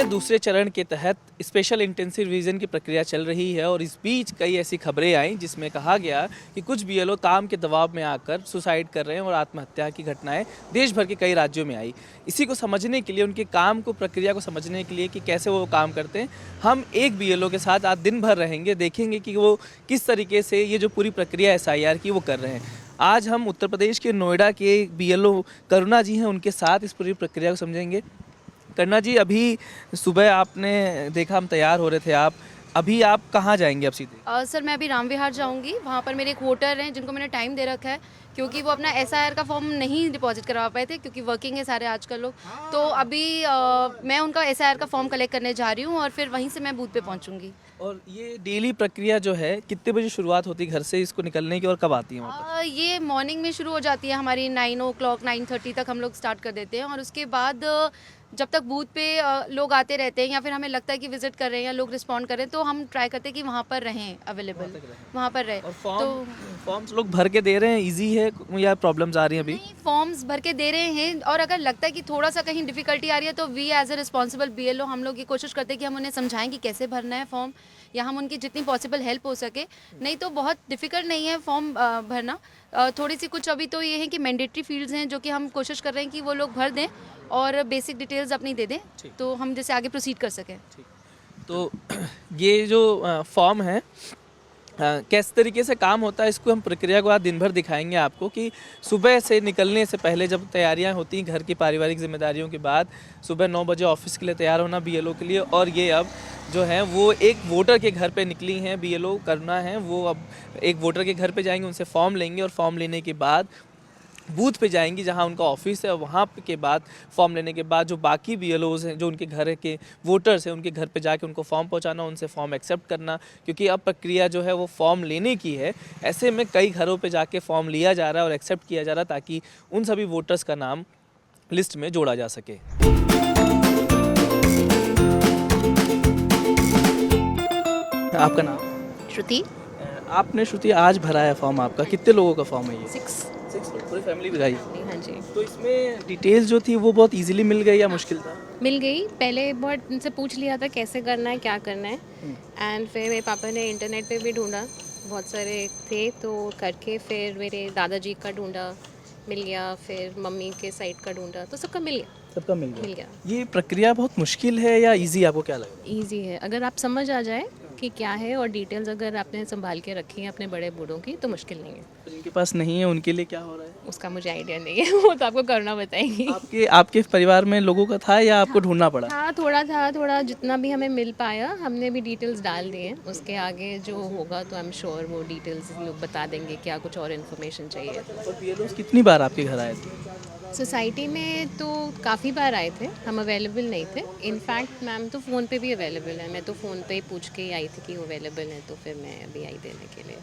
में दूसरे चरण के तहत स्पेशल इंटेंसिव रिवीजन की प्रक्रिया चल रही है और इस बीच कई ऐसी खबरें आई जिसमें कहा गया कि कुछ बीएलओ काम के दबाव में आकर सुसाइड कर रहे हैं और आत्महत्या की घटनाएं देश भर के कई राज्यों में आई। इसी को समझने के लिए, उनके काम को, प्रक्रिया को समझने के लिए कि कैसे वो काम करते हैं, हम एक बीएलओ के साथ आज दिन भर रहेंगे, देखेंगे कि वो किस तरीके से ये जो पूरी प्रक्रिया एसआईआर की वो कर रहे हैं। आज हम उत्तर प्रदेश के नोएडा के बीएलओ करुणा जी हैं, उनके साथ इस पूरी प्रक्रिया को समझेंगे। करुणा जी, अभी सुबह आपने देखा हम तैयार हो रहे थे, अभी आप कहाँ जाएंगे अब सीधे? सर मैं अभी राम विहार जाऊंगी। वहाँ पर मेरे एक वोटर हैं जिनको मैंने टाइम दे रखा है, क्योंकि वो अपना एसआईआर का फॉर्म नहीं डिपॉजिट करवा पाए थे, क्योंकि वर्किंग है सारे आजकल लोग। तो अभी मैं उनका एसआईआर का फॉर्म कलेक्ट करने जा रही हूँ और फिर वहीं से मैं बूथ पे पहुँचूंगी। और ये डेली प्रक्रिया जो है कितने बजे शुरुआत होती है घर से इसको निकलने की, और कब आती है वहाँ ये मॉर्निंग में शुरू हो जाती है हमारी 9 o'clock 9:30 तक हम लोग स्टार्ट कर देते हैं। और उसके बाद जब तक बूथ पे लोग आते रहते हैं या फिर हमें लगता है कि विजिट कर रहे हैं या लोग रिस्पॉन्ड कर रहे हैं, तो हम ट्राई करते हैं कि वहाँ पर रहें, अवेलेबल वहाँ पर रहें। और तो फॉर्म्स लोग भर के दे रहे हैं, इजी है या प्रॉब्लम्स आ रही हैं अभी? नहीं, फॉर्म्स भर के दे रहे हैं। और अगर लगता है कि थोड़ा सा कहीं डिफिकल्टी आ रही है तो we as a responsible BLO हम लोग ये कोशिश करते हैं कि हम उन्हें समझाएं कि कैसे भरना है फॉर्म, या हम उनकी जितनी पॉसिबल हेल्प हो सके। नहीं तो बहुत डिफिकल्ट नहीं है फॉर्म भरना। थोड़ी सी कुछ अभी तो ये है कि मैंडेटरी फील्ड्स हैं जो कि हम कोशिश कर रहे हैं कि वो लोग भर दें और बेसिक डिटेल्स अपनी दे दें, तो हम जैसे आगे प्रोसीड कर सकें। तो ये जो फॉर्म है, किस तरीके से काम होता है, इसको हम प्रक्रिया को आज दिन भर दिखाएंगे आपको कि सुबह से निकलने से पहले जब तैयारियां होती हैं घर की पारिवारिक जिम्मेदारियों के बाद, सुबह 9 बजे ऑफिस के लिए तैयार होना बीएलओ के लिए। और ये अब जो है वो एक वोटर के घर पे निकली हैं, बीएलओ करना है, वो अब एक वोटर के घर पे जाएंगे, उनसे फॉर्म लेंगे और फॉर्म लेने के बाद बूथ पे जाएंगी जहां उनका ऑफिस है। और वहां के बाद फॉर्म लेने के बाद जो बाकी बीएलओज हैं, जो उनके घर के वोटर्स हैं, उनके घर पे जाके उनको फॉर्म पहुंचाना, उनसे फॉर्म एक्सेप्ट करना, क्योंकि अब प्रक्रिया जो है वो फॉर्म लेने की है। ऐसे में कई घरों पे जाके फॉर्म लिया जा रहा है और एक्सेप्ट किया जा रहा है ताकि उन सभी वोटर्स का नाम लिस्ट में जोड़ा जा सके। आपका नाम? श्रुति। आपने श्रुति आज भरा है फॉर्म, आपका कितने लोगों का फॉर्म है ये? 6। पूरी फैमिली भराई? हाँ जी। तो इसमें डिटेल्स जो थी वो बहुत इजीली मिल गई या मुश्किल था? मिल गई। पहले बहुत उनसे पूछ लिया था कैसे करना है, क्या करना है, एंड फिर मेरे पापा ने इंटरनेट पे भी ढूंढा, बहुत सारे थे तो करके फिर मेरे दादाजी का ढूंढा, मिल गया, फिर मम्मी के साइड का ढूंढा, तो सबका मिल गया। सबका मिल मिल गया। ये प्रक्रिया बहुत मुश्किल है या इजी, आपको क्या लग रहा ईजी है अगर आप समझ आ जाए कि क्या है, और डिटेल्स अगर आपने संभाल के रखी है अपने बड़े बूढ़ों की, तो मुश्किल नहीं है। है? जिनके पास नहीं है उनके लिए क्या हो रहा है? उसका मुझे आइडिया नहीं है, वो तो आपको करना बताएंगी। आपके परिवार में लोगों का था या आपको ढूंढना पड़ा? था थोड़ा जितना भी हमें मिल पाया हमने भी डिटेल्स डाल दिए। उसके आगे जो होगा तो आई एम श्योर वो डिटेल्स लोग बता देंगे, क्या कुछ और इन्फॉर्मेशन चाहिए। और बीएलओ कितनी बार आपके घर आए थे? सोसाइटी में तो काफ़ी बार आए थे, हम अवेलेबल नहीं थे। इनफैक्ट मैम तो फ़ोन पे भी अवेलेबल है, मैं तो फ़ोन पे ही पूछ के ही आई थी कि वो अवेलेबल है, तो फिर मैं अभी आई देने के लिए।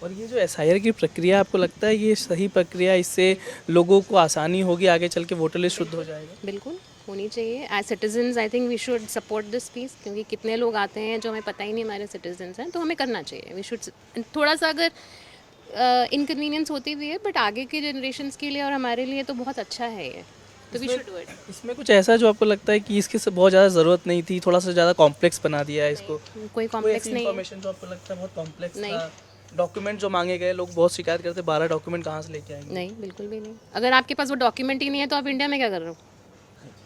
और ये जो एसआईआर की प्रक्रिया, आपको लगता है ये सही प्रक्रिया, इससे लोगों को आसानी होगी, आगे चल के वोटर लिस्ट शुद्ध हो जाएगा? बिल्कुल होनी चाहिए। As citizens I think we should support this peace, क्योंकि कितने लोग आते हैं जो हमें पता ही नहीं हमारे सिटीजन्स हैं, तो हमें करना चाहिए। वी शुड थोड़ा सा, अगर इनकन्वीनियंस होती भी है, बट आगे के जनरेशन्स के लिए और हमारे लिए तो बहुत अच्छा है ये, तो वी शुड डू इट। इसमें कुछ ऐसा जो आपको लगता है कि इसके से बहुत ज़्यादा ज़रूरत नहीं थी, थोड़ा सा ज़्यादा कॉम्प्लेक्स बना दिया है इसको? कोई कॉम्प्लेक्स नहीं है। इन्फॉर्मेशन जो आपको लगता है बहुत कॉम्प्लेक्स नहीं। था, डॉक्यूमेंट जो मांगे गए, लोग बहुत शिकायत करते, 12 डॉक्यूमेंट कहाँ से लेके आएंगे? नहीं, बिल्कुल भी नहीं। अगर आपके पास वो डॉक्यूमेंट ही नहीं है तो आप इंडिया में क्या कर रहे हो?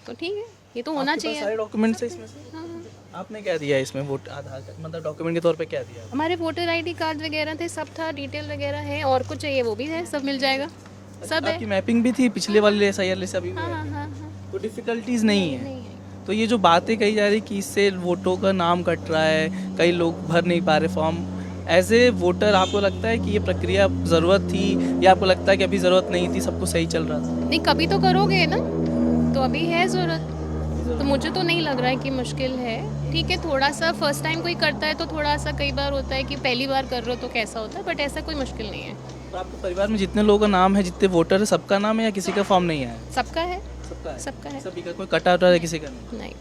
तो ठीक है, ये तो होना आपके पास चाहिए। सारे डॉक्यूमेंट्स है इसमें से? हाँ, आपने क्या दिया है इसमें, वोट आधार कार्ड, मतलब डॉक्यूमेंट के तौर पे क्या दिया है? हमारे वोटर आईडी कार्ड वगैरह थे, सब था, डिटेल वगैरह है, और कुछ चाहिए वो भी है, सब मिल जाएगा, सब है। आपकी मैपिंग भी थी पिछले वाले एसआईआर से अभी भी हाँ है? हाँ हाँ हाँ। तो डिफिकल्टीज नहीं है? नहीं है। तो ये जो बातें कही जा रही कि इससे वोटों का नाम कट रहा है, कई लोग भर नहीं पा रहे फॉर्म, एज ए वोटर आपको लगता है कि ये प्रक्रिया ज़रूरत थी या आपको लगता है कि अभी ज़रूरत नहीं थी, सब कुछ सही चल रहा था? नहीं, कभी तो करोगे ना, तो अभी है ज़रूरत, तो मुझे तो नहीं लग रहा है कि मुश्किल है। ठीक है, थोड़ा सा फर्स्ट टाइम कोई करता है तो थोड़ा सा कई बार होता है कि पहली बार कर रहे हो तो कैसा होता है, बट ऐसा कोई मुश्किल नहीं है। तो आपके परिवार में जितने लोगों का नाम है, जितने वोटर है, सबका नाम है या किसी का फॉर्म नहीं है? सबका है। सबका है? सबका है। सभी का, कोई कटा उटा है किसी का नहीं? नहीं।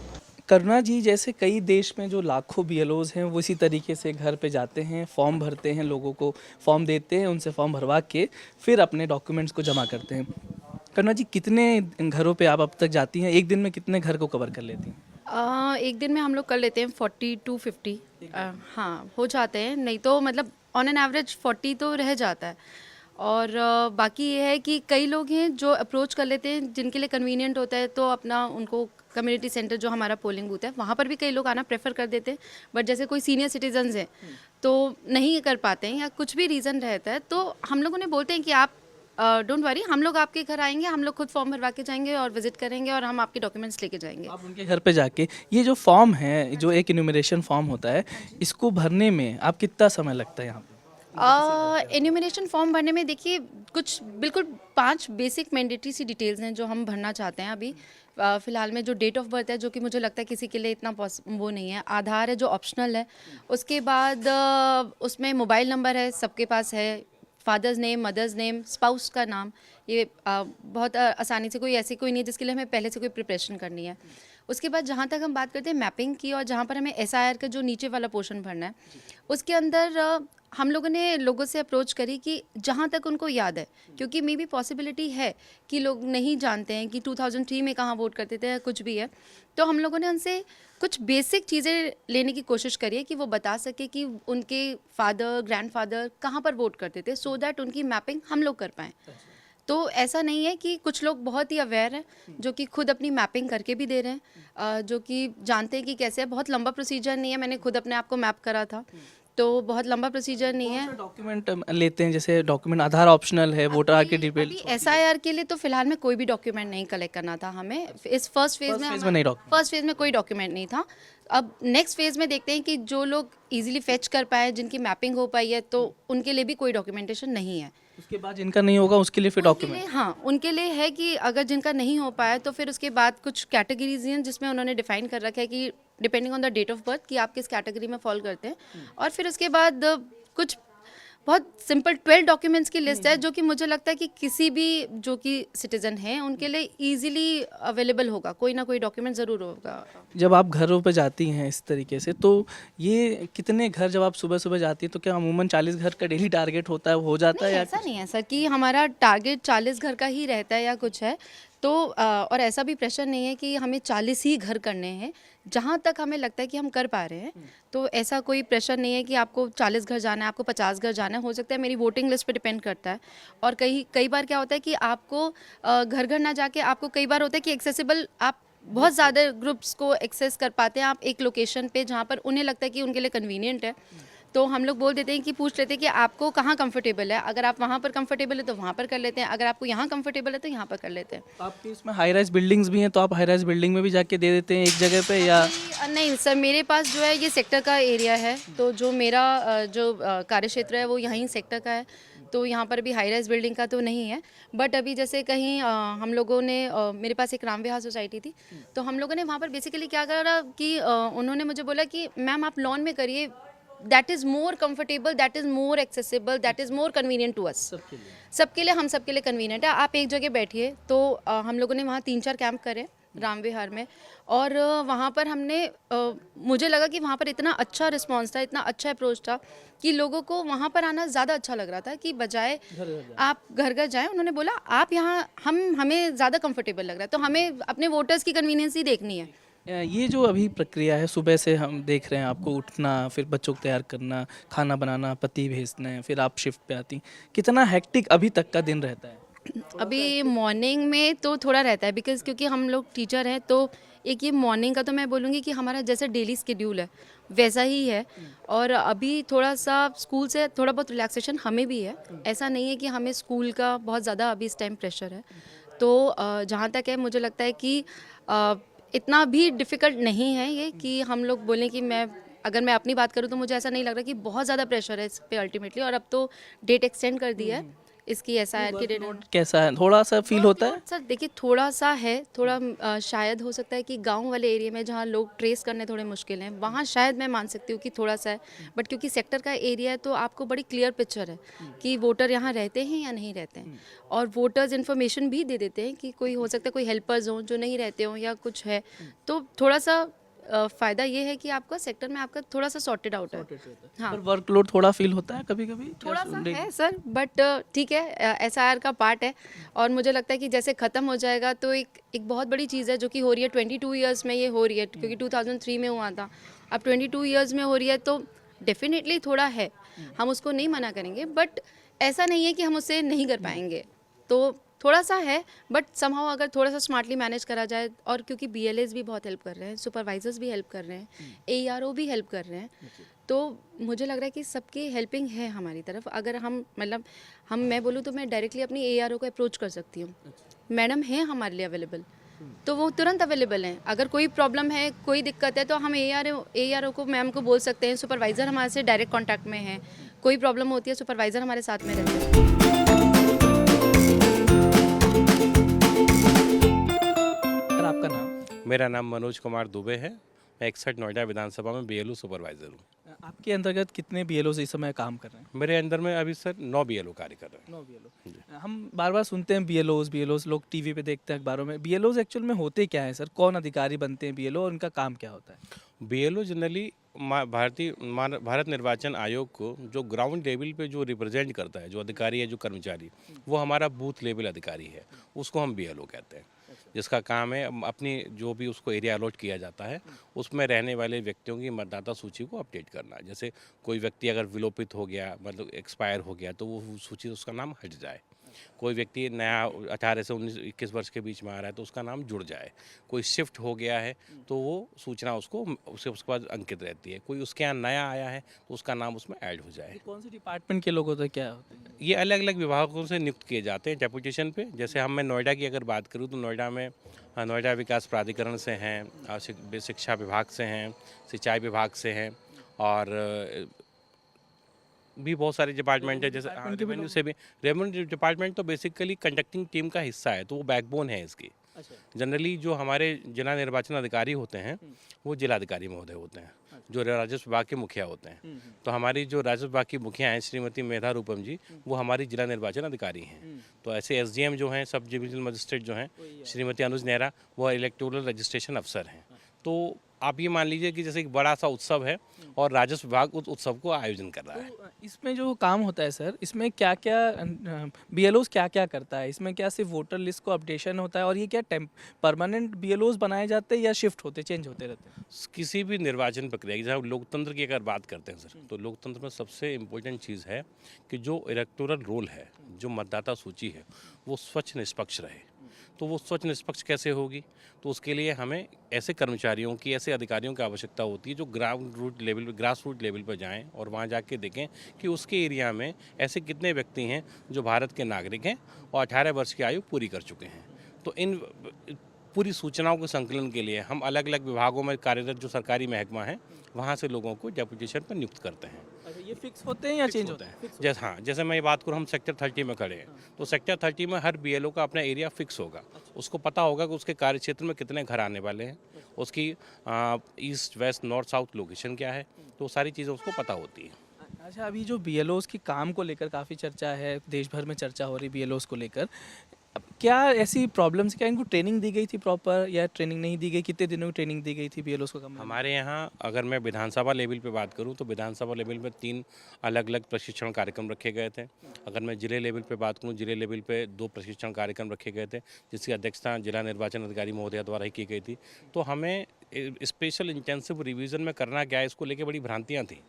करुणा जी, जैसे कई देश में जो लाखों बीएलओज हैं वो इसी तरीके से घर पे जाते हैं, फॉर्म भरते हैं, लोगों को फॉर्म देते हैं, उनसे फॉर्म भरवा के फिर अपने डॉक्यूमेंट्स को जमा करते हैं। करुणा जी, कितने घरों पे आप अब तक जाती हैं? एक दिन में कितने घर को कवर कर लेती हैं? एक दिन में हम लोग कर लेते हैं 40 to 50। हाँ हो जाते हैं, नहीं तो मतलब ऑन एन एवरेज 40 तो रह जाता है। और बाकी ये है कि कई लोग हैं जो अप्रोच कर लेते हैं जिनके लिए कन्वीनियंट होता है, तो अपना उनको कम्युनिटी सेंटर जो हमारा पोलिंग बूथ है वहाँ पर भी कई लोग आना प्रेफर कर देते हैं। बट जैसे कोई सीनियर सिटीजन्स हैं तो नहीं कर पाते हैं या कुछ भी रीज़न रहता है, तो हम लोग उन्हें बोलते हैं कि आप डोंट वरी, हम लोग आपके घर आएंगे, हम लोग खुद फॉर्म भरवा के जाएंगे और विजिट करेंगे और हम आपके डॉक्यूमेंट्स लेके जाएंगे। आप उनके घर पे जाके ये जो फॉर्म है, जो एक इन्यूमरेशन फॉर्म होता है, इसको भरने में आप कितना समय लगता है यहाँ पे? एन्यूमरेशन फॉर्म भरने में देखिए कुछ बिल्कुल 5 बेसिक मैंडेटरी सी डिटेल्स हैं जो हम भरना चाहते हैं अभी। फ़िलहाल में जो डेट ऑफ बर्थ है, जो कि मुझे लगता है किसी के लिए इतना वो नहीं है। आधार है जो ऑप्शनल है। उसके बाद उसमें मोबाइल नंबर है, सबके पास है। Father's name, mother's name, spouse का नाम, ये बहुत आसानी से कोई नहीं है जिसके लिए हमें पहले से कोई प्रिपरेशन करनी है। उसके बाद जहाँ तक हम बात करते हैं मैपिंग की, और जहाँ पर हमें एसआईआर का जो नीचे वाला पोर्शन भरना है, उसके अंदर हम लोगों ने लोगों से अप्रोच करी कि जहाँ तक उनको याद है, क्योंकि मे बी पॉसिबिलिटी है कि लोग नहीं जानते हैं कि 2003 में कहाँ वोट करते थे, कुछ भी है। तो हम लोगों ने उनसे कुछ बेसिक चीज़ें लेने की कोशिश करी है कि वो बता सके कि उनके फादर, ग्रैंडफादर कहाँ पर वोट करते थे, सो दैट उनकी मैपिंग हम लोग कर पाएँ। तो ऐसा नहीं है कि कुछ लोग बहुत ही अवेयर हैं जो कि खुद अपनी मैपिंग करके भी दे रहे हैं, जो कि जानते हैं कि कैसे है। बहुत लंबा प्रोसीजर नहीं है, मैंने खुद अपने आप को मैप करा था, तो बहुत लंबा प्रोसीजर नहीं है। डॉक्यूमेंट लेते हैं, जैसे डॉक्यूमेंट आधार ऑप्शनल है, वोटर आई डी डिटेल। अभी एसआईआर के लिए तो फिलहाल में कोई भी डॉक्यूमेंट नहीं कलेक्ट करना था हमें। इस फर्स्ट फेज में कोई डॉक्यूमेंट नहीं था। अब नेक्स्ट फेज में देखते हैं कि जो लोग इजीली फेच कर पाए, जिनकी मैपिंग हो पाई है, तो उनके लिए भी कोई डॉक्यूमेंटेशन नहीं है। उसके बाद जिनका नहीं होगा उसके लिए फिर डॉक्यूमेंट। हाँ, उनके लिए है कि अगर जिनका नहीं हो पाया तो फिर उसके बाद कुछ कैटेगरीज हैं जिसमें उन्होंने डिफाइन कर रखा है कि depending on the date of birth कि आप किस कैटेगरी में फॉल करते हैं। और फिर उसके बाद कुछ बहुत सिंपल 12 डॉक्यूमेंट्स की लिस्ट है, जो कि मुझे लगता है कि किसी भी जो कि सिटीजन है उनके लिए इजीली अवेलेबल होगा, कोई ना कोई डॉक्यूमेंट ज़रूर होगा। जब आप घरों पे जाती हैं इस तरीके से, तो ये कितने घर जब आप सुबह सुबह जाती हैं तो क्या अमूमन 40 घर का डेली टारगेट होता है, हो जाता है नहीं, या ऐसा नहीं है सर कि हमारा टारगेट 40 घर का ही रहता है या कुछ है। तो और ऐसा भी प्रेशर नहीं है कि हमें 40 ही घर करने हैं। जहाँ तक हमें लगता है कि हम कर पा रहे हैं, तो ऐसा कोई प्रेशर नहीं है कि आपको 40 घर जाना है, आपको 50 घर जाना है। हो सकता है मेरी वोटिंग लिस्ट पे डिपेंड करता है। और कई बार क्या होता है कि आपको घर घर ना जाके, आपको कई बार होता है कि एक्सेसिबल आप बहुत ज़्यादा ग्रुप्स को एक्सेस कर पाते हैं आप एक लोकेशन पे जहाँ पर उन्हें लगता है कि उनके लिए कन्वीनियंट है। तो हम लोग बोल देते हैं कि पूछ लेते हैं कि आपको कहाँ कंफर्टेबल है। अगर आप वहाँ पर कंफर्टेबल है तो वहाँ पर कर लेते हैं, अगर आपको यहाँ कंफर्टेबल है तो यहाँ पर कर लेते हैं। आपके इसमें हाई राइज बिल्डिंग्स भी हैं, तो आप हाई राइज बिल्डिंग में भी जाके दे देते हैं एक जगह पे, या नहीं सर, मेरे पास जो है ये सेक्टर का एरिया है, तो जो मेरा जो कार्य क्षेत्र है वो यहीं सेक्टर का है। तो यहाँ पर भी हाई राइज बिल्डिंग का तो नहीं है। बट अभी जैसे कहीं हम लोगों ने मेरे पास एक राम विहार सोसाइटी थी, तो हम लोगों ने वहाँ पर बेसिकली क्या करा कि उन्होंने मुझे बोला कि मैम आप लॉन में करिए, that is more comfortable, that is more accessible, that is more convenient to us. सबके लिए हम सबके लिए कन्वीनियंट है। आप एक जगह बैठिए। तो हम लोगों ने वहाँ 3-4 कैंप करे राम विहार में, और वहाँ पर हमने मुझे लगा कि वहाँ पर इतना अच्छा रिस्पांस था, इतना अच्छा अप्रोच था कि लोगों को वहाँ पर आना ज़्यादा अच्छा लग रहा था कि बजाय आप घर घर जाएं। उन्होंने बोला आप यहाँ, हमें ज़्यादा कंफर्टेबल लग रहा है, तो हमें अपने वोटर्स की कन्वीनियंस ही देखनी है। ये जो अभी प्रक्रिया है, सुबह से हम देख रहे हैं आपको उठना, फिर बच्चों को तैयार करना, खाना बनाना, पति भेजना, फिर आप शिफ्ट पे आती, कितना हेक्टिक अभी तक का दिन रहता है? अभी मॉर्निंग में तो थोड़ा रहता है, बिकॉज़ क्योंकि हम लोग टीचर हैं, तो एक ये मॉर्निंग का तो मैं बोलूँगी कि हमारा जैसे डेली स्केड्यूल है वैसा ही है। और अभी थोड़ा सा स्कूल से थोड़ा बहुत रिलैक्सेशन हमें भी है। ऐसा नहीं है कि हमें स्कूल का बहुत ज़्यादा अभी इस टाइम प्रेशर है। तो जहाँ तक है मुझे लगता है कि इतना भी डिफ़िकल्ट नहीं है ये कि हम लोग बोलें कि अगर मैं अपनी बात करूँ तो मुझे ऐसा नहीं लग रहा कि बहुत ज़्यादा प्रेशर है इस पे अल्टीमेटली। और अब तो डेट एक्सटेंड कर दी है इसकी एसआईआर की डेट। कैसा है, थोड़ा सा फील होता है? सर देखिए थोड़ा सा है, थोड़ा शायद हो सकता है कि गांव वाले एरिया में जहां लोग ट्रेस करने थोड़े मुश्किल हैं, वहां शायद मैं मान सकती हूँ कि थोड़ा सा है। बट क्योंकि सेक्टर का एरिया है तो आपको बड़ी क्लियर पिक्चर है कि वोटर यहाँ रहते हैं या नहीं रहते हैं। और वोटर्स इन्फॉर्मेशन भी दे देते हैं कि कोई हो सकता है कोई हेल्पर्स हों जो नहीं रहते हों या कुछ है, तो थोड़ा सा फ़ायदा ये है कि आपका सेक्टर में आपका थोड़ा सा सॉर्टेड आउट है। हाँ, पर वर्कलोड थोड़ा फील होता है कभी कभी थोड़ा सा है सर, बट ठीक है, एसआईआर का पार्ट है। और मुझे लगता है कि जैसे ख़त्म हो जाएगा तो एक बहुत बड़ी चीज़ है जो कि हो रही है 22 ईयर्स में, ये हो रही है क्योंकि 2003 में हुआ था, अब 22 ईयर्स में हो रही है, तो डेफिनेटली थोड़ा है, हम उसको नहीं मना करेंगे, बट ऐसा नहीं है कि हम उससे नहीं कर पाएंगे। तो थोड़ा सा है, बट समहाउ अगर थोड़ा सा स्मार्टली मैनेज करा जाए, और क्योंकि बीएलएस भी बहुत हेल्प कर रहे हैं, सुपरवाइजर्स भी हेल्प कर रहे हैं, एआरओ भी हेल्प कर रहे हैं, तो मुझे लग रहा है कि सबकी हेल्पिंग है हमारी तरफ। अगर हम मतलब मैं बोलूँ तो मैं डायरेक्टली अपनी एआरओ को अप्रोच कर सकती हूँ, मैडम हैं हमारे लिए अवेलेबल, तो वो तुरंत अवेलेबल हैं। अगर कोई प्रॉब्लम है, कोई दिक्कत है, तो हम एआरओ को, मैम को बोल सकते हैं। सुपरवाइज़र हमारे से डायरेक्ट कांटेक्ट में है, कोई प्रॉब्लम होती है सुपरवाइज़र हमारे साथ में रहते हैं। सर आपका नाम? मेरा नाम मनोज कुमार दुबे है। मैं 61 नोएडा विधानसभा में बीएलओ सुपरवाइज़र हूँ। आपके अंतर्गत कितने बीएलओ इस समय काम कर रहे हैं? मेरे अंदर में अभी सर 9 बीएलओ कार्य कर रहे हैं। 9 बीएलओ। हम बार बार सुनते हैं बीएलओज लोग टीवी पे देखते हैं, अखबारों में। बीएलओज एक्चुअल में होते क्या है सर? कौन अधिकारी बनते हैं बीएलओ और उनका काम क्या होता है? बीएलओ जनरली भारत निर्वाचन आयोग को जो ग्राउंड लेवल पे जो रिप्रेजेंट करता है, जो अधिकारी है, जो कर्मचारी, वो हमारा बूथ लेवल अधिकारी है, उसको हम बीएलओ कहते हैं। जिसका काम है अपनी जो भी उसको एरिया अलॉट किया जाता है, उसमें रहने वाले व्यक्तियों की मतदाता सूची को अपडेट करना। जैसे कोई व्यक्ति अगर विलोपित हो गया, मतलब एक्सपायर हो गया, तो वो सूची, उसका नाम हट जाए। कोई व्यक्ति नया 18 से 19-21 वर्ष के बीच में आ रहा है तो उसका नाम जुड़ जाए। कोई शिफ्ट हो गया है तो वो सूचना उसके बाद अंकित रहती है। कोई उसके यहाँ नया आया है तो उसका नाम उसमें ऐड हो जाए। कौन से डिपार्टमेंट के लोग होते हैं, क्या होते हैं? ये अलग अलग विभागों से नियुक्त किए जाते हैं डेपुटेशन पे। जैसे मैं नोएडा की अगर बात करूँ तो नोएडा में नोएडा विकास प्राधिकरण से हैं, शिक्षा विभाग से हैं, सिंचाई विभाग से हैं, और भी बहुत सारे डिपार्टमेंट है। जैसे रेवेन्यू से भी। रेवेन्यू डिपार्टमेंट तो बेसिकली कंडक्टिंग टीम का हिस्सा है, तो वो बैकबोन है इसकी। जनरली जो हमारे जिला निर्वाचन अधिकारी होते हैं वो जिलाधिकारी महोदय होते हैं, जो राजस्व विभाग के मुखिया होते हैं। तो हमारी जो राजस्व विभाग की मुखिया हैं श्रीमती मेधा रूपम जी, वो हमारी जिला निर्वाचन अधिकारी हैं। तो ऐसे एसडीएम जो हैं, सब डिविजनल मजिस्ट्रेट जो हैं, श्रीमती अनुज नेहरा, वो इलेक्टोरल रजिस्ट्रेशन अफसर हैं। तो आप ये मान लीजिए कि जैसे एक बड़ा सा उत्सव है और राजस्व विभाग उस उत्सव को आयोजन कर रहा है। तो इसमें जो काम होता है सर, इसमें क्या क्या बीएलओज क्या क्या करता है? इसमें क्या सिर्फ वोटर लिस्ट को अपडेशन होता है, और ये क्या परमानेंट बीएलओज बनाए जाते हैं या शिफ्ट होते, चेंज होते रहते हैं? किसी भी निर्वाचन प्रक्रिया की, जैसे हम लोकतंत्र की अगर बात करते हैं सर, तो लोकतंत्र में सबसे इम्पोर्टेंट चीज़ है कि जो इलेक्टोरल रोल है, जो मतदाता सूची है, वो स्वच्छ निष्पक्ष रहे। तो वो स्वच्छ निष्पक्ष कैसे होगी? तो उसके लिए हमें ऐसे कर्मचारियों की, ऐसे अधिकारियों की आवश्यकता होती है जो ग्रास रूट लेवल पर जाएं और वहां जाके देखें कि उसके एरिया में ऐसे कितने व्यक्ति हैं जो भारत के नागरिक हैं और 18 वर्ष की आयु पूरी कर चुके हैं। तो इन पूरी सूचनाओं के संकलन के लिए हम अलग अलग विभागों में कार्यरत जो सरकारी महकमा हैं, वहाँ से लोगों को डेपुटेशन पर नियुक्त करते हैं। अच्छा, ये फिक्स होते हैं या चेंज होते हैं? जैसे जैसे मैं ये बात करूँ, हम सेक्टर 30 में खड़े हैं, तो सेक्टर 30 में हर बीएलओ का अपना एरिया फिक्स होगा। उसको पता होगा कि उसके कार्य क्षेत्र में कितने घर आने वाले हैं, उसकी east west north south location क्या है, तो सारी चीज़ें उसको पता होती है। अच्छा, अभी जो बीएलओज की काम को लेकर काफ़ी चर्चा है, देश भर में चर्चा हो रही बीएलओज को लेकर, अब क्या ऐसी प्रॉब्लम्स, क्या इनको ट्रेनिंग दी गई थी प्रॉपर, या ट्रेनिंग नहीं दी गई? कितने दिनों की ट्रेनिंग दी गई थी बीएलओज को? हमारे यहाँ अगर मैं विधानसभा लेवल पे बात करूँ तो विधानसभा लेवल पे 3 अलग अलग प्रशिक्षण कार्यक्रम रखे गए थे। अगर मैं जिले लेवल पे बात करूँ, जिले लेवल पे 2 प्रशिक्षण कार्यक्रम रखे गए थे, जिसकी अध्यक्षता जिला निर्वाचन अधिकारी महोदया द्वारा ही की गई थी। तो हमें स्पेशल इंटेंसिव रिवीजन में करना क्या है, इसको लेके बड़ी भ्रांतियाँ थी।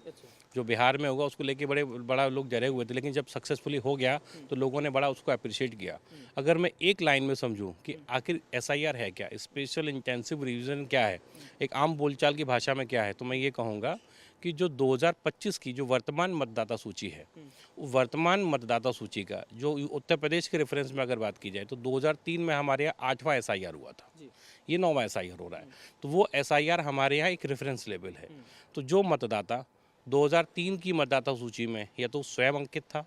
जो बिहार में होगा उसको लेके बड़ा लोग डरे हुए थे, लेकिन जब सक्सेसफुली हो गया तो लोगों ने बड़ा उसको अप्रिशिएट किया। अगर मैं एक लाइन में समझूं कि आखिर एसआईआर है क्या, स्पेशल इंटेंसिव रिवीजन क्या है, एक आम बोलचाल की भाषा में क्या है, तो मैं ये कहूँगा कि जो 2025 की जो वर्तमान मतदाता सूची है, वर्तमान मतदाता सूची का जो उत्तर प्रदेश के रेफरेंस में अगर बात की जाए तो 2003 में हमारे यहाँ 8वां एसआईआर हुआ था, ये 9वां एसआईआर हो रहा है। तो वो एसआईआर हमारे यहाँ एक रेफरेंस लेवल है। तो जो मतदाता 2003 की मतदाता सूची में या तो स्वयं अंकित था,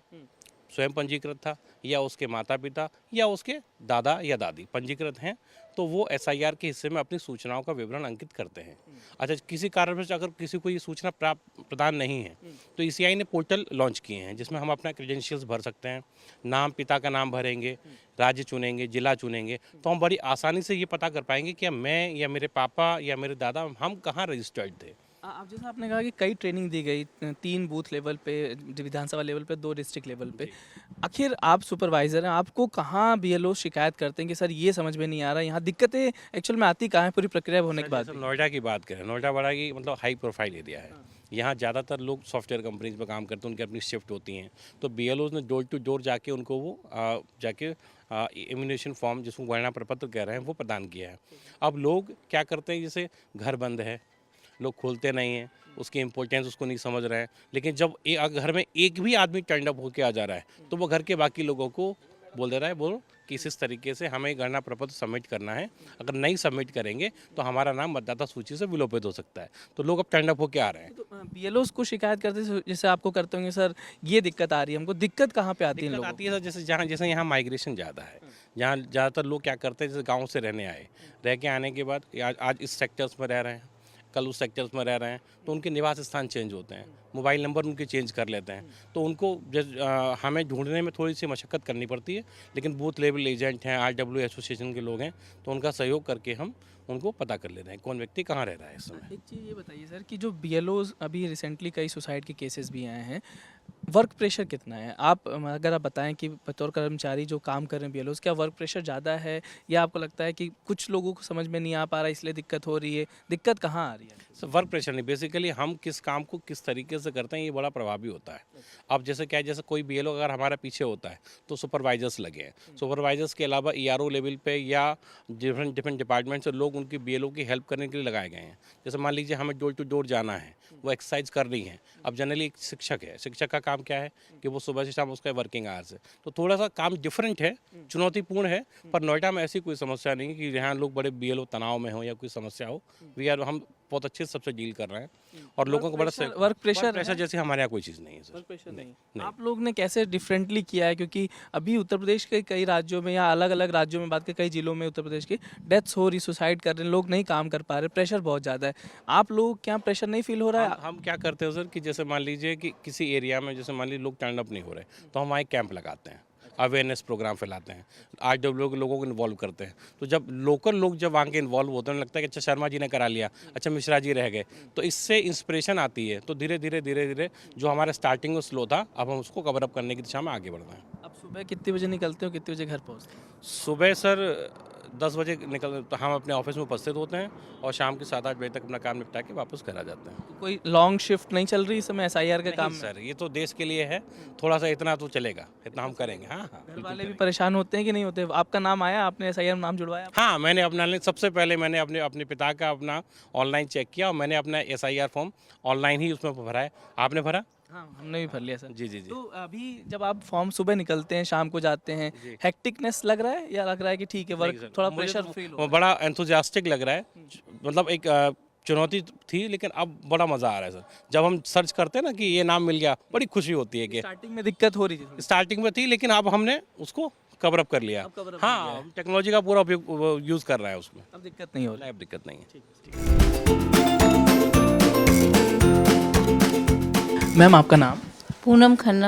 स्वयं पंजीकृत था या उसके माता पिता या उसके दादा या दादी पंजीकृत हैं, तो वो एसआईआर के हिस्से में अपनी सूचनाओं का विवरण अंकित करते हैं। अच्छा, किसी कारणवश अगर किसी को ये सूचना प्रदान नहीं है तो ईसीआई ने पोर्टल लॉन्च किए हैं जिसमें हम अपना क्रेडेंशियल्स भर सकते हैं, नाम, पिता का नाम भरेंगे, राज्य चुनेंगे, जिला चुनेंगे, तो हम बड़ी आसानी से ये पता कर पाएंगे कि मैं या मेरे पापा या मेरे दादा हम कहाँ रजिस्टर्ड थे। आप जैसा आपने कहा कि कई ट्रेनिंग दी गई, 3 बूथ लेवल पे, विधानसभा लेवल पे, 2 डिस्ट्रिक्ट लेवल पे। आखिर आप सुपरवाइज़र हैं, आपको कहाँ बीएलओ शिकायत करते हैं कि सर ये समझ में नहीं आ रहा, यहाँ दिक्कतें एक्चुअल में आती कहाँ हैं पूरी प्रक्रिया होने के बाद? जैसे नोएडा की बात करें, नोएडा बड़ा की मतलब हाई प्रोफाइल एरिया है। यहाँ ज़्यादातर लोग सॉफ्टवेयर कंपनीज में काम करते हैं, उनकी अपनी शिफ्ट होती हैं, तो बीएलओ ने डोर टू डोर जाके उनको वो जाके इम्यूनेशन फॉर्म, जिसको गणना प्रपत्र कह रहे हैं, वो प्रदान किया है। अब लोग क्या करते हैं, जैसे घर बंद है, लोग खोलते नहीं हैं, उसकी इम्पोर्टेंस उसको नहीं समझ रहे हैं, लेकिन जब घर में एक भी आदमी टर्न अप होकर आ जा रहा है तो वो घर के बाकी लोगों को बोल दे रहा है, बोलो कि इस तरीके से हमें गणना प्रपत्र सबमिट करना है, अगर नहीं सबमिट करेंगे तो हमारा नाम मतदाता सूची से विलोपित हो सकता है। तो लोग अब टर्न अप होकर आ रहे हैं। तो बीएलओ को शिकायत करते जैसे आपको करते होंगे सर ये दिक्कत आ रही है हमको, दिक्कत कहाँ पे आती है इन दिक्कत लोगों आती है सर, जैसे यहाँ माइग्रेशन ज़्यादा है, जहाँ ज़्यादातर लोग क्या करते हैं, जैसे गाँव से रहने आए, रह के आने के बाद आज इस सेक्टर्स में रह रहे हैं, कल उस सेक्टर्स में रह रहे हैं, तो उनके निवास स्थान चेंज होते हैं, मोबाइल नंबर उनके चेंज कर लेते हैं, तो उनको हमें ढूंढने में थोड़ी सी मशक्क़त करनी पड़ती है, लेकिन बूथ लेवल एजेंट हैं, आरडब्ल्यू एसोसिएशन के लोग हैं, तो उनका सहयोग करके हम उनको पता कर लेते हैं कौन व्यक्ति कहाँ रह रहा है इस समय। एक चीज़ ये बताइए सर कि जो बीएलओज अभी रिसेंटली कई सुसाइड के केसेस भी आए हैं, वर्क प्रेशर कितना है? अगर आप बताएं कि बतौर कर्मचारी जो काम कर रहे हैं बीएलओज, क्या वर्क प्रेशर ज़्यादा है या आपको लगता है कि कुछ लोगों को समझ में नहीं आ पा रहा इसलिए दिक्कत हो रही है? दिक्कत कहाँ आ रही है? सर, वर्क प्रेशर नहीं, बेसिकली हम किस काम को किस तरीके से करते हैं ये बड़ा प्रभावी होता है। अब जैसे क्या है, जैसे कोई बीएलओ अगर हमारा पीछे होता है तो सुपरवाइजर्स लगे हैं, सुपरवाइजर्स के अलावा ईआरओ लेवल पे या डिफरेंट डिपार्टमेंट से लोग उनकी बीएलओ की हेल्प करने के लिए लगाए गए हैं। जैसे मान लीजिए हमें डोर टू डोर जाना है, वो एक्सरसाइज कर रही हैं। अब जनरली एक शिक्षक है, शिक्षक का काम क्या है कि वो सुबह से शाम उसका वर्किंग आवर्स है, तो थोड़ा सा काम डिफरेंट है, चुनौतीपूर्ण है, पर नोएडा में ऐसी कोई समस्या नहीं है कि यहाँ लोग बड़े बीएलओ तनाव में हो या कोई समस्या हो। हम बहुत अच्छे से सबसे डील कर रहे हैं और लोगों को बड़ा वर्क प्रेशर जैसे हमारे यहाँ कोई चीज़ नहीं है सर। वर्क प्रेशर नहीं। नहीं। आप लोग ने कैसे डिफरेंटली किया है, क्योंकि अभी उत्तर प्रदेश के कई राज्यों में या अलग अलग राज्यों में बात करें, कई जिलों में उत्तर प्रदेश की डेथ्स हो रही, सुसाइड कर रहे हैं, लोग नहीं काम कर पा रहे, प्रेशर बहुत ज़्यादा है। आप लोग क्या प्रेशर नहीं फील हो रहा है? हम क्या करते हैं सर कि जैसे मान लीजिए कि किसी एरिया में जैसे मान लीजिए लोग टर्न अप नहीं हो रहे, तो हम वहाँ एक कैंप लगाते हैं, अवेयरनेस प्रोग्राम फैलाते हैं, आरडब्ल्यू के लोगों को इन्वॉल्व करते हैं। तो जब लोकल लोग जब वहाँ के इन्वॉल्व होते हैं, लगता है कि अच्छा शर्मा जी ने करा लिया, अच्छा मिश्रा जी रह गए, तो इससे इंस्पिरेशन आती है। तो धीरे धीरे जो हमारा स्टार्टिंग में स्लो था, अब हम उसको कवर अप करने की दिशा में आगे बढ़ रहे हैं। अब सुबह कितने बजे निकलते हो, कितने बजे घर पहुँचते हो? सुबह सर 10 बजे निकल तो हम अपने ऑफिस में उपस्थित होते हैं और शाम के 7-8 बजे तक अपना काम निपटा के वापस घर आ जाते हैं। तो कोई लॉन्ग शिफ्ट नहीं चल रही इस समय एसआईआर के काम नहीं में? सर, ये तो देश के लिए है, थोड़ा सा इतना तो चलेगा, इतना हम करेंगे। हाँ हाँ, घर बिल्कुल वाले भी करेंगे। परेशान होते हैं कि नहीं होते? आपका नाम आया, आपने एसआईआर में नाम जुड़वाया? हाँ, मैंने अपना सबसे पहले मैंने अपने पिता का अपना ऑनलाइन चेक किया और मैंने अपना एसआईआर फॉर्म ऑनलाइन ही उसमें भरा है। आपने भरा? हाँ, हमने भी भर लिया सर। जी जी जी। तो अभी जब आप फॉर्म सुबह निकलते हैं, शाम को जाते हैं, जी। हेक्टिकनेस लग रहा है या लग रहा है कि ठीक है नहीं वर्क सर, थोड़ा मुझे प्रेशर तो फील हो? वो बड़ा एंथुजियास्टिक लग रहा है, मतलब एक चुनौती थी, लेकिन अब बड़ा मज़ा आ रहा है सर। जब हम सर्च करते हैं ना कि ये नाम मिल गया, बड़ी खुशी होती है कि स्टार्टिंग में दिक्कत हो रही थी? स्टार्टिंग में थी, लेकिन अब हमने उसको कवर अप कर लिया। अब cover up कर हाँ, टेक्नोलॉजी का पूरा उपयोग यूज़ कर रहा है उसमें। अब दिक्कत नहीं हो रही? अब दिक्कत नहीं है। मैम आपका नाम? पूनम खन्ना।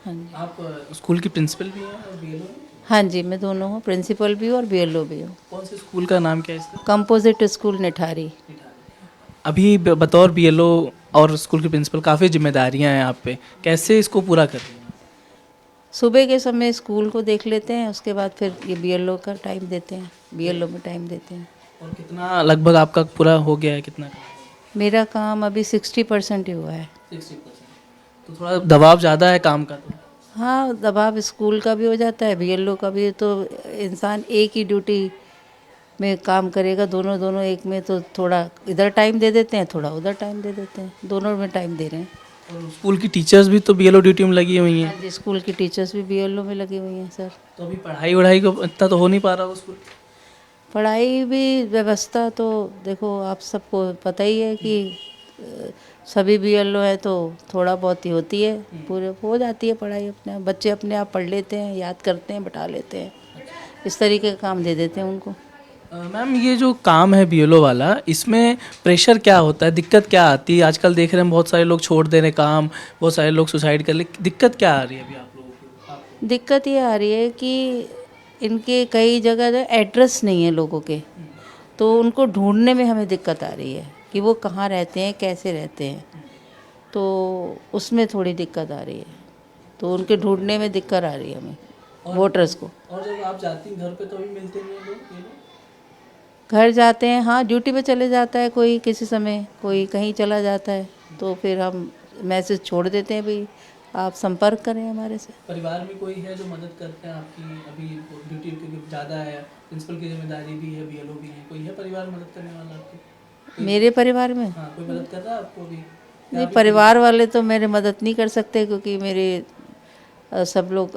हाँ जी। आप स्कूल की प्रिंसिपल भी हैं और बीएलओ? हाँ जी, मैं दोनों हूँ, प्रिंसिपल भी हूँ और बीएलओ भी हूँ। कौन से स्कूल का नाम क्या है इसका? Composite school Nithari. अभी बतौर बीएलओ और स्कूल के प्रिंसिपल काफ़ी जिम्मेदारियां हैं आप पे, कैसे इसको पूरा कर रही हैं? सुबह के समय स्कूल को देख लेते हैं, उसके बाद फिर ये बीएलओ का टाइम देते हैं, बीएलओ में टाइम देते हैं। और कितना लगभग आपका पूरा हो गया है, कितना? मेरा काम अभी 60% ही हुआ है। 60%। तो थोड़ा दबाव ज़्यादा है काम का तो? हाँ, दबाव स्कूल का भी हो जाता है, बीएलओ का भी, तो इंसान एक ही ड्यूटी में काम करेगा, दोनों एक में, तो थोड़ा इधर टाइम दे देते हैं, थोड़ा उधर टाइम दे देते हैं, दोनों में टाइम दे रहे हैं। और स्कूल की टीचर्स भी तो बीएलओ ड्यूटी में लगी हुई हैं। हाँ जी, स्कूल की टीचर्स भी बीएलओ में लगी हुई हैं सर। तो अभी पढ़ाई वढ़ाई को इतना तो हो नहीं पा रहा हो स्कूल? पढ़ाई भी व्यवस्था तो देखो आप सबको पता ही है कि सभी बीएलओ हैं तो थोड़ा बहुत ही होती है, पूरे हो जाती है पढ़ाई अपने आप, बच्चे अपने आप पढ़ लेते हैं, याद करते हैं, बैठा लेते हैं, इस तरीके का काम दे देते हैं उनको। मैम ये जो काम है बीएलओ वाला, इसमें प्रेशर क्या होता है, दिक्कत क्या आती है? आजकल देख रहे हैं बहुत सारे लोग छोड़ दे रहे हैं काम, बहुत सारे लोग सुसाइड कर ले, दिक्कत क्या आ रही है अभी आप लोगों को? आपको? दिक्कत ये आ रही है कि इनके कई जगह एड्रेस नहीं है लोगों के, तो उनको ढूंढने में हमें दिक्कत आ रही है कि वो कहाँ रहते हैं, कैसे रहते हैं, तो उसमें थोड़ी दिक्कत आ रही है, तो उनके ढूंढने में दिक्कत आ रही है हमें वोटर्स को। और जब आप जाती हैं घर पे तो भी मिलते नहीं हैं लोग, ये लोग? घर जाते हैं, हाँ ड्यूटी पे चले जाता है कोई किसी समय, कोई कहीं चला जाता है, तो फिर हम मैसेज छोड़ देते हैं भाई आप संपर्क करें हमारे से। परिवार में कोई है जो मदद करते हैं आपकी? अभी ड्यूटी क्योंकि ज़्यादा है, प्रिंसिपल की जिम्मेदारी भी है, बीएलओ भी है, कोई है परिवार मदद करने वाला आपको? मेरे परिवार में हाँ, कोई मदद कर रहा है आपको भी? नहीं, परिवार वाले तो मेरे मदद नहीं कर सकते क्योंकि मेरे सब लोग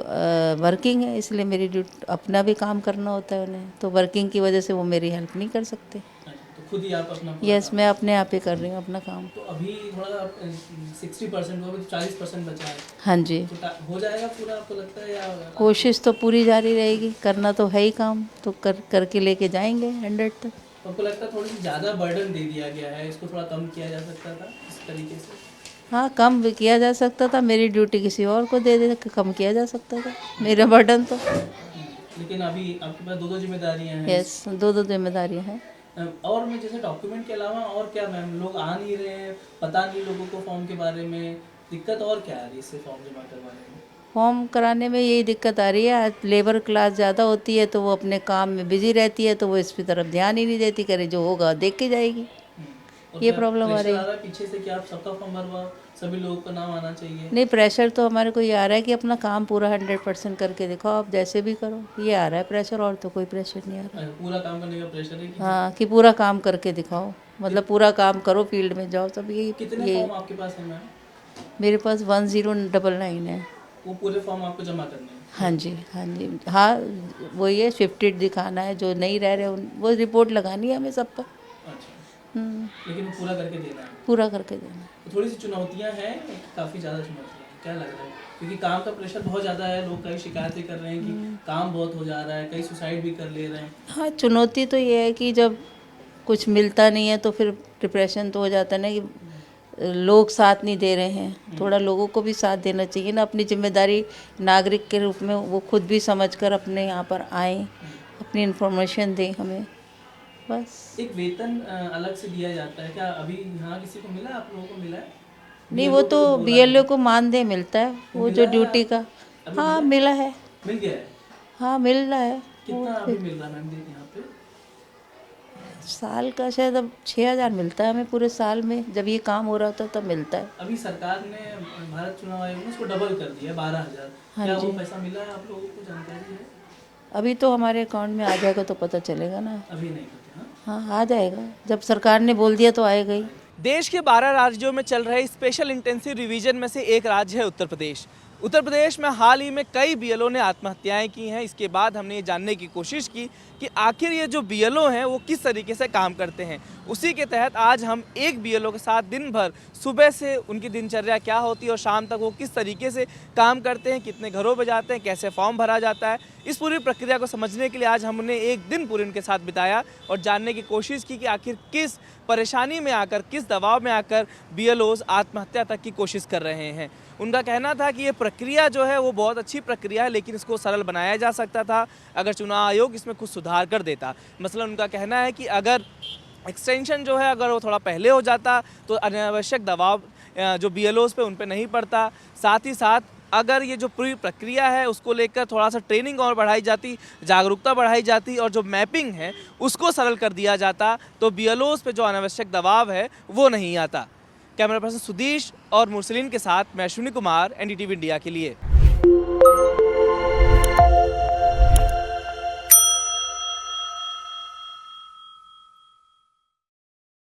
वर्किंग है, इसलिए मेरी अपना भी काम करना होता है उन्हें, तो वर्किंग की वजह से वो मेरी हेल्प नहीं कर सकते। तो खुद ही आप अपना? यस, मैं अपने आप ही कर रही हूँ अपना काम। तो अभी थोड़ा 60% हो, अभी 40% बचा है, हाँ जी, तो हो जाएगा पूरा आपको लगता है या? कोशिश तो पूरी जारी रहेगी, करना तो है ही काम, तो करके लेके जाएंगे 100 तक। आपको लगता है थोड़ी सी ज़्यादा बर्डन दे दिया गया है, इसको थोड़ा कम किया जा सकता था इस तरीके से? हाँ, कम भी किया जा सकता था, मेरी ड्यूटी किसी और को दे दे, कम किया जा सकता था मेरा बर्डन तो। लेकिन अभी आपके पास दो जिम्मेदारियां हैं। यस, दो जिम्मेदारियाँ हैं। और मैं जैसे डॉक्यूमेंट के अलावा और क्या मैम, लोग आ नहीं रहे हैं, पता नहीं लोगों को फॉर्म के बारे में, दिक्कत और क्या आ रही है इससे फॉर्म जमा करवाने में? फॉर्म कराने में यही दिक्कत आ रही है, आज लेबर क्लास ज़्यादा होती है तो वो अपने काम में बिजी रहती है, तो वो इस तरफ ध्यान ही नहीं देती, करे जो होगा देख के जाएगी, और ये क्या प्रॉब्लम आ रही प्रेशर है। है पीछे से कि आप सबका फॉर्म भरवाओ, सभी लोगों का नाम आना चाहिए? नहीं, प्रेशर तो हमारे को ये आ रहा है कि अपना काम पूरा 100% करके दिखाओ, आप जैसे भी करो, ये आ रहा है प्रेशर, और तो कोई प्रेशर नहीं आ रहा। पूरा काम करने का प्रेशर है कि? हाँ, कि पूरा काम करके दिखाओ, मतलब पूरा काम करो, फील्ड में जाओ, सब कितने ये फॉर्म आपके पास है मैम? मेरे पास 1099 है। वो पूरे फॉर्म आपको जमा करने हैं? हाँ जी, हाँ जी, हाँ वही है, शिफ्टेड दिखाना है, जो नहीं रह रहे वो रिपोर्ट लगानी है हमें सब पर। अच्छा, हम्म, लेकिन वो पूरा करके देना है? पूरा करके देना है। तो थोड़ी सी चुनौतियां हैं, काफ़ी ज़्यादा चुनौतियां हैं, क्या लग रहा है? क्योंकि काम का प्रेशर बहुत ज़्यादा है, लोग कई शिकायतें कर रहे हैं कि काम बहुत हो जा रहा है, कई सुसाइड भी कर ले रहे हैं। हाँ, चुनौती तो ये है कि जब कुछ मिलता नहीं है तो फिर डिप्रेशन तो हो जाता है ना, कि लोग साथ नहीं दे रहे हैं, थोड़ा लोगों को भी साथ देना चाहिए ना, अपनी जिम्मेदारी नागरिक के रूप में वो खुद भी समझकर अपने यहाँ पर आएँ, अपनी इन्फॉर्मेशन दें हमें, बस। एक वेतन अलग से दिया जाता है क्या? अभी यहाँ किसी को मिला, आप लोगों को मिला है? नहीं, वो तो बीएलओ को मानदेय मिलता है, वो जो ड्यूटी का। हाँ, मिला है, मिल गया है? हाँ मिल रहा है। कितना अभी मिल रहा है मैम यहाँ पे? साल का शायद अब 6000 मिलता है हमें पूरे साल में, जब ये काम हो रहा था तब मिलता है। अभी सरकार ने, भारत चुनाव आयोग ने उसको डबल कर दिया 12,000। क्या वो पैसा मिला है आप लोगों को, जानकारी है? अभी तो हमारे अकाउंट में आ जाएगा तो पता चलेगा ना। अभी नहीं पता। हाँ, हाँ, आ जाएगा, जब सरकार ने बोल दिया तो आएगा ही। देश के 12 राज्यों में चल रहे स्पेशल इंटेंसिव रिवीजन में से एक राज्य है उत्तर प्रदेश। उत्तर प्रदेश में हाल ही में कई बीएलओ ने आत्महत्याएं की हैं। इसके बाद हमने ये जानने की कोशिश की कि आखिर ये जो बीएलओ हैं वो किस तरीके से काम करते हैं। उसी के तहत आज हम एक बीएलओ के साथ दिन भर, सुबह से उनकी दिनचर्या क्या होती है और शाम तक वो किस तरीके से काम करते हैं, कितने घरों पर जाते हैं, कैसे फॉर्म भरा जाता है, इस पूरी प्रक्रिया को समझने के लिए आज हमने एक दिन पूरे उनके साथ बिताया और जानने की कोशिश की कि आखिर किस परेशानी में आकर, किस दबाव में आकर बीएलओज आत्महत्या तक की कोशिश कर रहे हैं। उनका कहना था कि ये प्रक्रिया जो है वो बहुत अच्छी प्रक्रिया है, लेकिन इसको सरल बनाया जा सकता था अगर चुनाव आयोग इसमें कुछ सुधार कर देता। मसलन उनका कहना है कि अगर एक्सटेंशन जो है अगर वो थोड़ा पहले हो जाता तो अनावश्यक दबाव जो बीएलओज पे उन पे नहीं पड़ता। साथ ही साथ अगर ये जो पूरी प्रक्रिया है उसको लेकर थोड़ा सा ट्रेनिंग और बढ़ाई जाती, जागरूकता बढ़ाई जाती और जो मैपिंग है उसको सरल कर दिया जाता तो बीएलओज पे जो अनावश्यक दबाव है वो नहीं आता। कैमरा पर्सन सुदीश और मुरसलीन के साथ मैं अश्विनी कुमार, एनडीटीवी इंडिया के लिए।